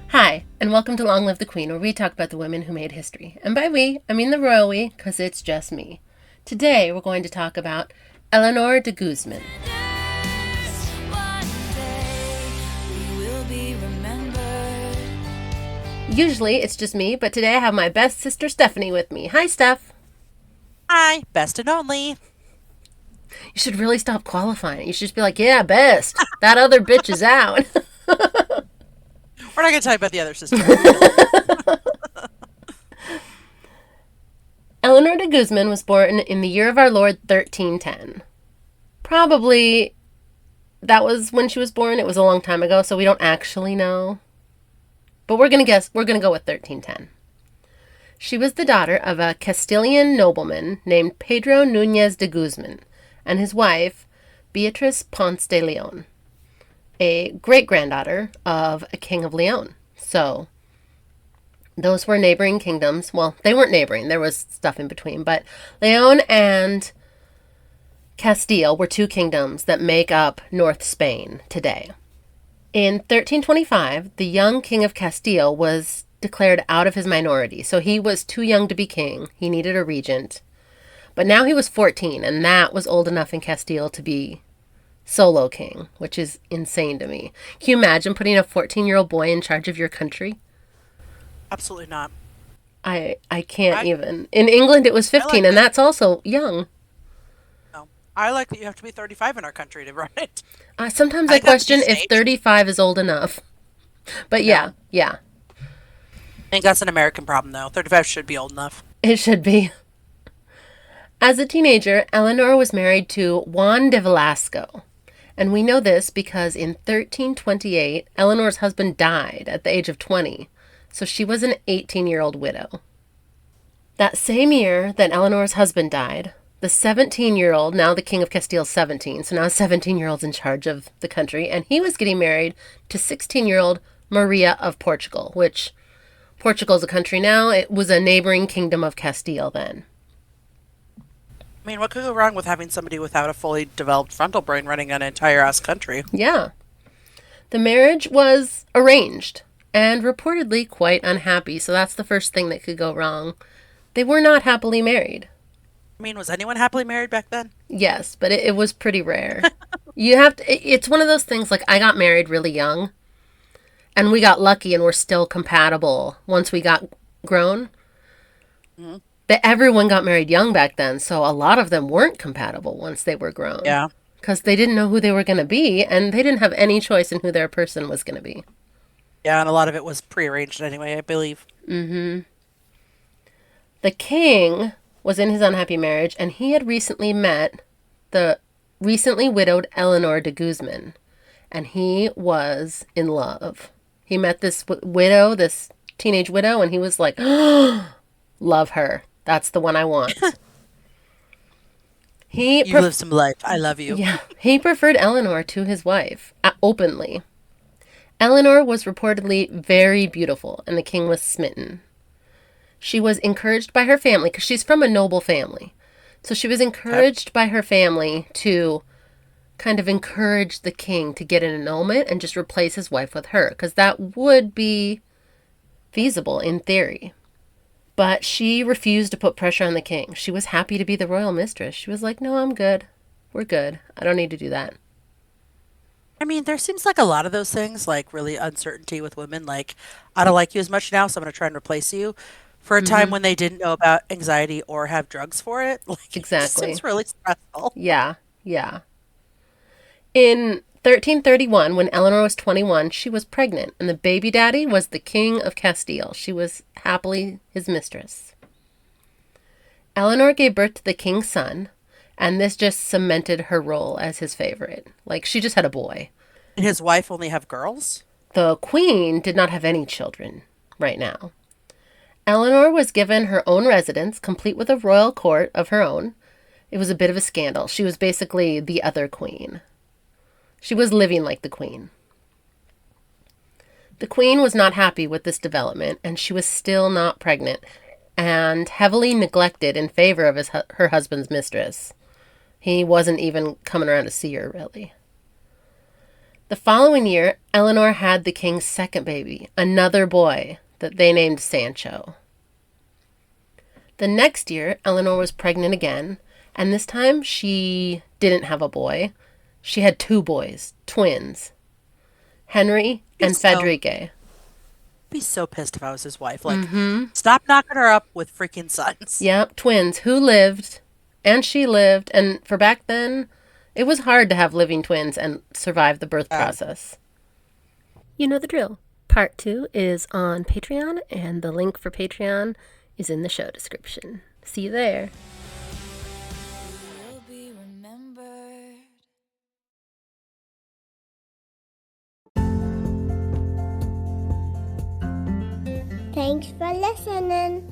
Hi, and welcome to Long Live the Queen, where we talk about the women who made history. And by we, I mean the royal we, because it's just me. Today, we're going to talk about Eleanor de Guzman. Usually, it's just me, but today I have my best sister Stephanie with me. Hi, Steph. Hi, best and only. You should really stop qualifying. You should just be like, yeah, best. That other bitch is out. We're not going to talk about the other sister. Eleanor de Guzman was born in the year of our Lord 1310. Probably that was when she was born. It was a long time ago, so we don't actually know. But we're going to guess. We're going to go with 1310. She was the daughter of a Castilian nobleman named Pedro Núñez de Guzman and his wife, Beatriz Ponce de Leon, a great-granddaughter of a king of Leon. So those were neighboring kingdoms. Well, they weren't neighboring. There was stuff in between. But Leon and Castile were two kingdoms that make up North Spain today. In 1325, the young king of Castile was declared out of his minority. So he was too young to be king. He needed a regent. But now he was 14, and that was old enough in Castile to be solo king, which is insane to me. Can you imagine putting a 14-year-old boy in charge of your country? Absolutely not. I can't I, even. In England, it was I 15, like and that. that's also young. No, I like that you have to be 35 in our country to run it. Sometimes I I think that's a question decent if age. 35 is old enough. But No, yeah, I think that's an American problem, though. 35 should be old enough. it should be. As a teenager, Eleanor was married to Juan de Velasco. And we know this because in 1328, Eleanor's husband died at the age of 20. So she was an 18-year-old widow. That same year that Eleanor's husband died, the 17-year-old, now the king of Castile is 17, so now 17-year-old's in charge of the country, and he was getting married to 16-year-old Maria of Portugal, which Portugal is a country now. It was a neighboring kingdom of Castile then. I mean, what could go wrong with having somebody without a fully developed frontal brain running an entire ass country? Yeah. The marriage was arranged and reportedly quite unhappy, so that's the first thing that could go wrong. They were not happily married. I mean, was anyone happily married back then? Yes, but it was pretty rare. You have to, it's one of those things like I got married really young and we got lucky and we're still compatible once we got grown. Hmm. But everyone got married young back then, so a lot of them weren't compatible once they were grown Yeah. because they didn't know who they were going to be and they didn't have any choice in who their person was going to be. Yeah, and a lot of it was prearranged anyway, I believe. The king was in his unhappy marriage and he had recently met the recently widowed Eleanor de Guzman and he was in love. He met this widow, this teenage widow, and he was like, love her. That's the one I want. He You pref- live some life. I love you. yeah, he preferred Eleanor to his wife openly. Eleanor was reportedly very beautiful, and the king was smitten. She was encouraged by her family because she's from a noble family. So she was Okay. encouraged by her family to kind of encourage the king to get an annulment and just replace his wife with her because that would be feasible in theory. But she refused to put pressure on the king. She was happy to be the royal mistress. She was like, no, I'm good. We're good. I don't need to do that. I mean, there seems like a lot of those things, like really uncertainty with women, like, I don't like you as much now, so I'm going to try and replace you. For a time Hmm. when they didn't know about anxiety or have drugs for it, like, it just Exactly. seems really stressful. Yeah. Yeah. In 1331, when Eleanor was 21, she was pregnant, and the baby daddy was the king of Castile. She was happily his mistress. Eleanor gave birth to the king's son, and this just cemented her role as his favorite. Like, she just had a boy. And his wife only have girls? The queen did not have any children right now. Eleanor was given her own residence, complete with a royal court of her own. It was a bit of a scandal. She was basically the other queen. She was living like the queen. The queen was not happy with this development, and she was still not pregnant and heavily neglected in favor of her husband's mistress. He wasn't even coming around to see her, really. The following year, Eleanor had the king's second baby, another boy that they named Sancho. The next year, Eleanor was pregnant again, and this time she didn't have a boy. She had two boys, twins, Henry and Federico. Be so pissed if I was his wife. Like, stop knocking her up with freaking sons. Yep, twins who lived, and she lived, and for back then, it was hard to have living twins and survive the birth process. You know the drill. Part 2 is on Patreon, and the link for Patreon is in the show description. See you there. Will be remembered. Thanks for listening.